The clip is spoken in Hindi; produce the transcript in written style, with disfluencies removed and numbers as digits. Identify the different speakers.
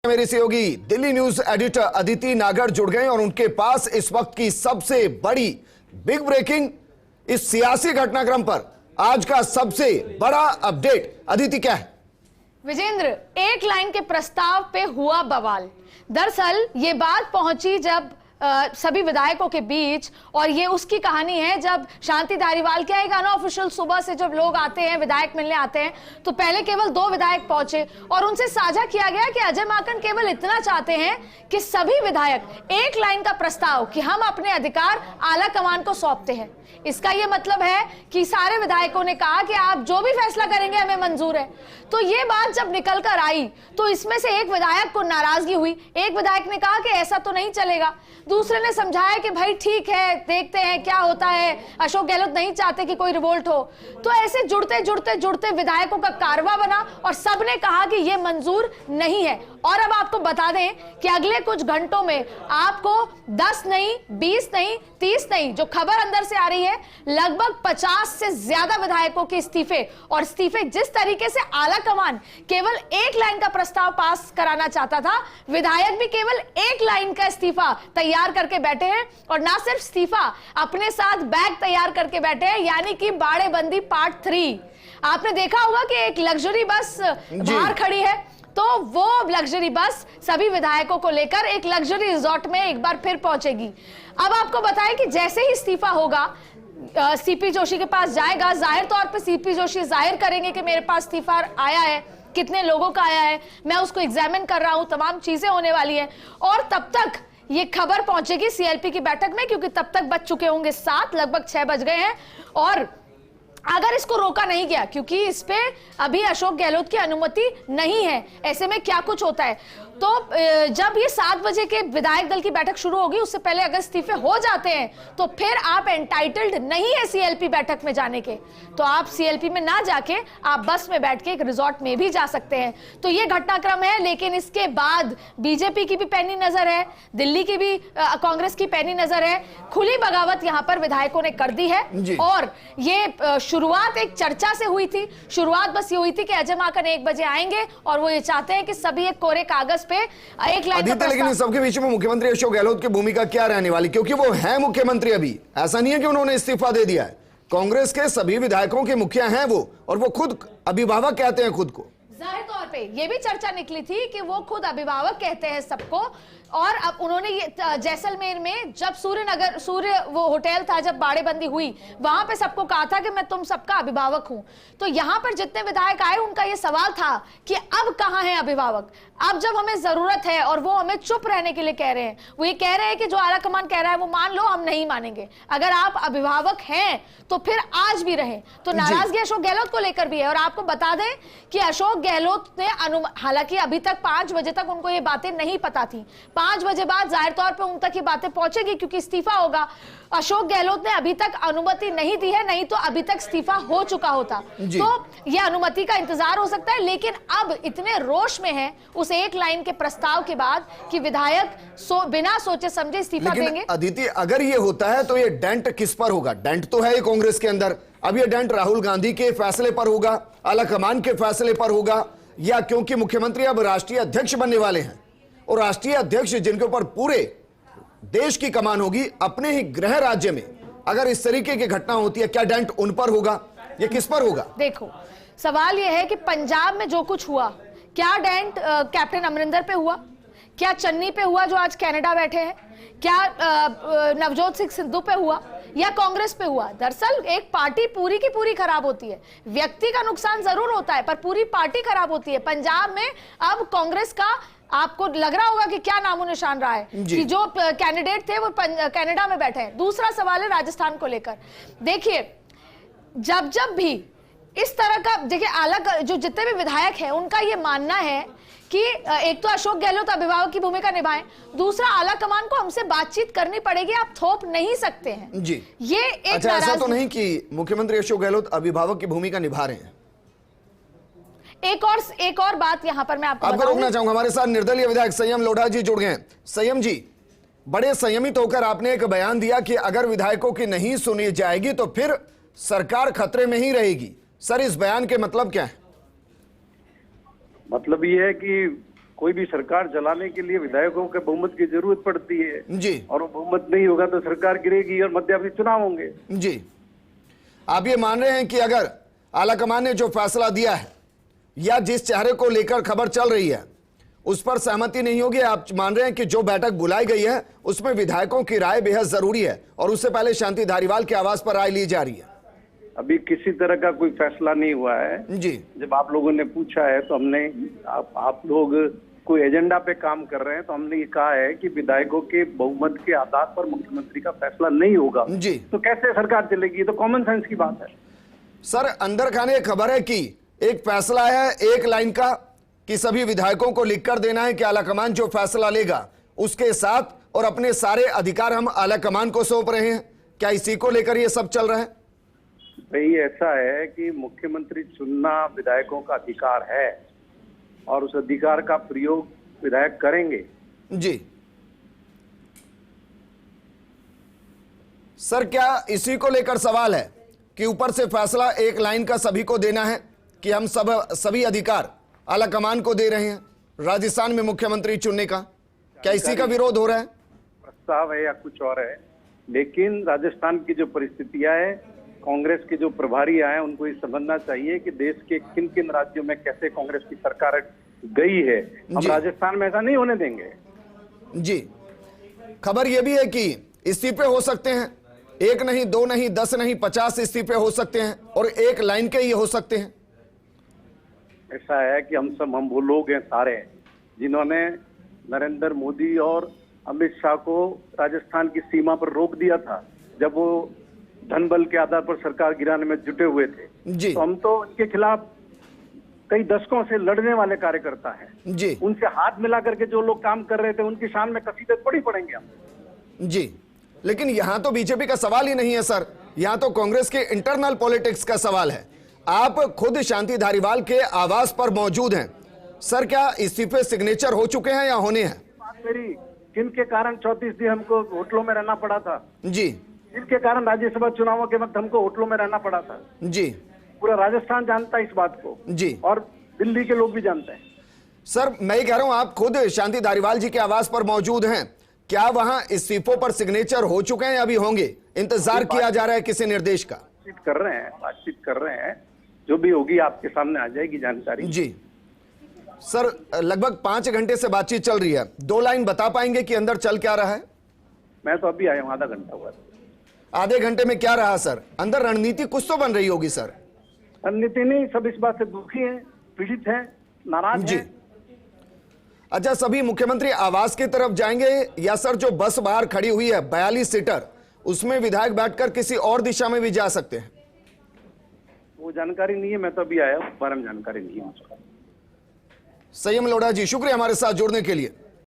Speaker 1: मेरे सहयोगी दिल्ली न्यूज एडिटर अदिति नागर जुड़ गए और उनके पास इस वक्त की सबसे बड़ी बिग ब्रेकिंग इस सियासी घटनाक्रम पर आज का सबसे बड़ा अपडेट। अदिति, क्या है?
Speaker 2: विजेंद्र, एक लाइन के प्रस्ताव पे हुआ बवाल। दरअसल ये बात पहुंची जब सभी विधायकों के बीच, और ये उसकी कहानी है जब शांति धारीवाल क्या एक अनऑफिशियल सुबह से जब लोग आते हैं, विधायक मिलने आते हैं, तो पहले केवल 2 विधायक पहुंचे और उनसे साझा किया गया कि अजय माकन केवल इतना चाहते हैं कि सभी विधायक एक लाइन का प्रस्ताव कि हम अपने अधिकार आला कमान को सौंपते हैं। इसका यह मतलब है कि सारे विधायकों ने कहा कि आप जो भी फैसला करेंगे हमें मंजूर है। तो ये बात जब निकल कर आई तो इसमें से एक विधायक को नाराजगी हुई। एक विधायक ने कहा कि ऐसा तो नहीं चलेगा, दूसरे ने समझाया कि भाई ठीक है, देखते हैं क्या होता है, अशोक गहलोत नहीं चाहते कि कोई रिवोल्ट हो। तो ऐसे जुड़ते जुड़ते जुड़ते विधायकों का कारवा बना और सबने कहा कि यह मंजूर नहीं है। और अब आपको बता दें कि अगले कुछ घंटों में आपको 10 नहीं, 20 नहीं, 30 नहीं, जो खबर अंदर से आ रही है लगभग 50 से ज्यादा विधायकों के इस्तीफे, और इस्तीफे जिस तरीके से आला कमान केवल एक लाइन का प्रस्ताव पास कराना चाहता था, विधायक भी केवल एक लाइन का इस्तीफा तैयार करके बैठे हैं। और ना सिर्फ इस्तीफा, अपने साथ बैग तैयार करके बैठे हैं, यानी कि बाड़ेबंदी पार्ट 3। आपने देखा होगा कि एक लग्जरी बस बाहर खड़ी है, तो वो लग्जरी बस सभी विधायकों को लेकर एक लग्जरी रिजॉर्ट में एक बार फिर पहुंचेगी। अब आपको बताएं कि जैसे ही इस्तीफा होगा सीपी जोशी के पास जाएगा। जाहिर तौर पे सीपी जोशी जाहिर करेंगे कि मेरे पास इस्तीफा आया है, कितने लोगों का आया है, मैं उसको एग्जामिन कर रहा हूं, तमाम चीजें होने वाली हैं। और तब तक ये खबर पहुंचेगी सीएलपी की बैठक में, क्योंकि तब तक बज चुके होंगे 7, लगभग 6 बज गए हैं। और अगर इसको रोका नहीं गया, क्योंकि इस पे अभी अशोक गहलोत की अनुमति नहीं है, ऐसे में क्या कुछ होता है, तो जब ये 7 बजे के विधायक दल की बैठक शुरू होगी, उससे पहले अगर इस्तीफे हो जाते हैं तो फिर आप एंटाइटल्ड नहीं है सीएलपी बैठक में जाने के। तो आप सीएलपी में ना जाके आप बस में बैठ के एक रिजॉर्ट में भी जा सकते हैं। तो ये घटनाक्रम है। लेकिन इसके बाद बीजेपी की भी पैनी नजर है, दिल्ली की भी कांग्रेस की पैनी नजर है। खुली बगावत यहां पर विधायकों ने कर दी है। और ये शुरुआत एक चर्चा से हुई थी। शुरुआत बस ये हुई थी कि अजय माकन 1 बजे आएंगे और वो ये चाहते हैं कि सभी एक कोरे कागज पे एक लाइन।
Speaker 1: लेकिन इन सबके बीच में मुख्यमंत्री अशोक गहलोत की भूमिका क्या रहने वाली, क्योंकि वो है मुख्यमंत्री अभी, ऐसा नहीं है कि उन्होंने इस्तीफा दे दिया है। कांग्रेस के सभी विधायकों के मुखिया हैं वो, और वो खुद अभिभावक कहते हैं खुद को।
Speaker 2: जाहिर तौर पे ये भी चर्चा निकली थी कि वो खुद अभिभावक कहते हैं सबको। और अब उन्होंने ये जैसलमेर में जब सूर्य वो होटल था, जब बाड़ेबंदी हुई, वहां पे सबको कहा था कि मैं तुम सबका अभिभावक हूं। तो यहां पर जितने विधायक आए उनका ये सवाल था कि अब कहां है अभिभावक, अब जब हमें जरूरत है। और वो हमें चुप रहने के लिए कह रहे हैं। वो ये कह रहे हैं कि जो आला कमान कह रहा है वो मान लो, हम नहीं मानेंगे। अगर आप अभिभावक हैं तो फिर आज भी रहे। तो नाराजगी अशोक गहलोत को लेकर भी है। और आपको बता दें कि अशोक गहलोत ने हालांकि अभी तक 5 बजे तक उनको ये बातें नहीं पता थी। 5 बजे बाद जाहिर तौर पे उन तक ये बातें पहुंचेगी, क्योंकि इस्तीफा होगा। अशोक गहलोत ने अभी तक अनुमति नहीं दी है, नहीं तो अभी तक इस्तीफा हो चुका होता। तो यह अनुमति का इंतजार हो सकता है। लेकिन अब इतने रोष में है उस एक लाइन के प्रस्ताव के बाद कि विधायक बिना सोचे समझे इस्तीफा देंगे।
Speaker 1: अदिति, अगर ये होता है तो ये डेंट किस पर होगा? डेंट तो है कांग्रेस के अंदर, अब ये डेंट राहुल गांधी के फैसले पर होगा, आला कमान के फैसले पर होगा, या क्योंकि मुख्यमंत्री अब राष्ट्रीय अध्यक्ष बनने वाले हैं, और राष्ट्रीय अध्यक्ष जिनके ऊपर पूरे देश की कमान होगी अपने ही गृह राज्य में, अगर इस तरीके की घटना होती है, क्या डेंट उन पर होगा, ये किस पर होगा?
Speaker 2: देखो, सवाल यह है कि पंजाब में जो कुछ हुआ, क्या डेंट कैप्टन अमरिंदर पे हुआ, क्या चन्नी पे हुआ जो आज कनाडा बैठे हैं, क्या नवजोत सिंह सिद्धू पे हुआ, या कांग्रेस पे हुआ? दरअसल एक पार्टी पूरी की पूरी खराब होती है। व्यक्ति का नुकसान जरूर होता है, पर पूरी पार्टी खराब होती है। पंजाब में अब कांग्रेस का आपको लग रहा होगा कि क्या नामो निशान रहा है, कि जो कैंडिडेट थे वो कनाडा में बैठे हैं। दूसरा सवाल है राजस्थान को लेकर। देखिए, जब भी इस तरह का, देखिए अलग जो जितने भी विधायक हैं उनका ये मानना है कि एक तो अशोक गहलोत अभिभावक की भूमिका निभाएं, दूसरा आला कमान को हमसे बातचीत करनी पड़ेगी, आप थोप नहीं सकते हैं
Speaker 1: जी।
Speaker 2: ये एक
Speaker 1: अच्छा, ऐसा तो नहीं कि मुख्यमंत्री अशोक गहलोत अभिभावक की भूमिका निभा रहे हैं?
Speaker 2: एक और बात यहां पर मैं आपको
Speaker 1: रोकना चाहूंगा। हमारे साथ निर्दलीय विधायक संयम लोढ़ा जी जुड़ गए। संयम जी, बड़े संयमित होकर आपने एक बयान दिया कि अगर विधायकों की नहीं सुनी जाएगी तो फिर सरकार खतरे में ही रहेगी। सर, इस बयान के मतलब क्या है?
Speaker 3: मतलब ये है कि कोई भी सरकार चलाने के लिए विधायकों के बहुमत की जरूरत पड़ती है
Speaker 1: जी
Speaker 3: और वो बहुमत नहीं होगा तो सरकार गिरेगी और मध्यावधि चुनाव होंगे।
Speaker 1: जी, आप ये मान रहे हैं कि अगर आलाकमान ने जो फैसला दिया है या जिस चेहरे को लेकर खबर चल रही है उस पर सहमति नहीं होगी, आप मान रहे हैं कि जो बैठक बुलाई गई है उसमें विधायकों की राय बेहद जरूरी है और उससे पहले शांति धारीवाल के आवाज पर राय ली जा रही है?
Speaker 3: अभी किसी तरह का कोई फैसला नहीं हुआ है
Speaker 1: जी,
Speaker 3: जब आप लोगों ने पूछा है तो हमने आप लोग कोई एजेंडा पे काम कर रहे हैं तो हमने ये कहा है कि विधायकों के बहुमत के आधार पर मुख्यमंत्री का फैसला नहीं होगा
Speaker 1: जी,
Speaker 3: तो कैसे सरकार चलेगी? तो कॉमन सेंस की बात है।
Speaker 1: सर अंदर खाने खबर है कि एक फैसला है एक लाइन का कि सभी विधायकों को लिखकर देना है कि आलाकमान जो फैसला लेगा उसके साथ और अपने सारे अधिकार हम आलाकमान को सौंप रहे हैं। क्या इसी को लेकर ये सब चल रहा है?
Speaker 3: भाई ऐसा है कि मुख्यमंत्री चुनना विधायकों का अधिकार है और उस अधिकार का प्रयोग विधायक करेंगे।
Speaker 1: जी सर, क्या इसी को लेकर सवाल है कि ऊपर से फैसला एक लाइन का सभी को देना है कि हम सभी अधिकार आलाकमान को दे रहे हैं राजस्थान में मुख्यमंत्री चुनने का? क्या इसी का विरोध हो रहा है?
Speaker 3: प्रस्ताव है या कुछ और है, लेकिन राजस्थान की जो परिस्थितियां है, कांग्रेस के जो प्रभारी हैं उनको ये समझना चाहिए कि देश के किन किन राज्यों में कैसे कांग्रेस की सरकार गई है। हम राजस्थान में ऐसा नहीं होने देंगे।
Speaker 1: जी, खबर यह भी है कि इस्तीफे हो सकते हैं, एक नहीं, दो नहीं, 10 नहीं, 50 इस्तीफे हो सकते हैं और एक लाइन के ही हो सकते हैं।
Speaker 3: ऐसा है कि हम वो लोग हैं सारे जिन्होंने नरेंद्र मोदी और अमित शाह को राजस्थान की सीमा पर रोक दिया था जब वो धन बल के आधार पर सरकार गिराने में जुटे हुए थे।
Speaker 1: जी,
Speaker 3: तो हम तो इनके खिलाफ कई दशकों से लड़ने वाले कार्यकर्ता हैं।
Speaker 1: जी,
Speaker 3: उनसे हाथ मिला करके जो लोग काम कर रहे थे उनकी शान में कसीदे थोड़ी पड़ेंगे हम।
Speaker 1: जी, लेकिन यहां तो बीजेपी का सवाल ही नहीं है सर, यहां तो कांग्रेस के इंटरनल पॉलिटिक्स का सवाल है। आप खुद शांति धारीवाल के आवास पर मौजूद हैं सर, क्या इस्तीफे सिग्नेचर हो चुके हैं या होने हैं?
Speaker 3: बात मेरी, किनके कारण 34 दिन हमको होटलों में रहना पड़ा था?
Speaker 1: जी,
Speaker 3: जिनके कारण राज्यसभा चुनावों के वक्त हमको होटलों में रहना पड़ा था।
Speaker 1: जी,
Speaker 3: पूरा राजस्थान जानता है इस बात को
Speaker 1: जी,
Speaker 3: और दिल्ली के लोग भी जानते हैं।
Speaker 1: सर मैं ये कह रहा हूं आप खुद शांति धारीवाल जी के आवास पर मौजूद हैं, क्या वहां इस्तीफों पर सिग्नेचर हो चुके हैं या अभी होंगे? इंतजार किया जा रहा है किसी निर्देश का?
Speaker 3: बातचीत कर रहे हैं, जो भी होगी आपके सामने आ जाएगी जानकारी।
Speaker 1: जी सर, लगभग 5 घंटे से बातचीत चल रही है, 2 लाइन बता पाएंगे कि अंदर चल क्या रहा है?
Speaker 3: मैं तो अभी आया हूं, आधा घंटा हुआ।
Speaker 1: आधे घंटे में क्या रहा सर? अंदर रणनीति कुछ तो बन रही होगी सर।
Speaker 3: रणनीति नहीं, सब इस बात से दुखी हैं, पीड़ित हैं, नाराज
Speaker 1: जी,
Speaker 3: हैं।
Speaker 1: अच्छा, सभी मुख्यमंत्री आवास की तरफ जाएंगे या सर जो बस बाहर खड़ी हुई है 42 सीटर उसमें विधायक बैठकर किसी और दिशा में भी जा सकते हैं?
Speaker 3: वो जानकारी नहीं है, मैं तो अभी आया हूं, बारे में जानकारी नहीं है मुझको।
Speaker 1: संयम लोढ़ा जी, शुक्रिया हमारे साथ जुड़ने के लिए।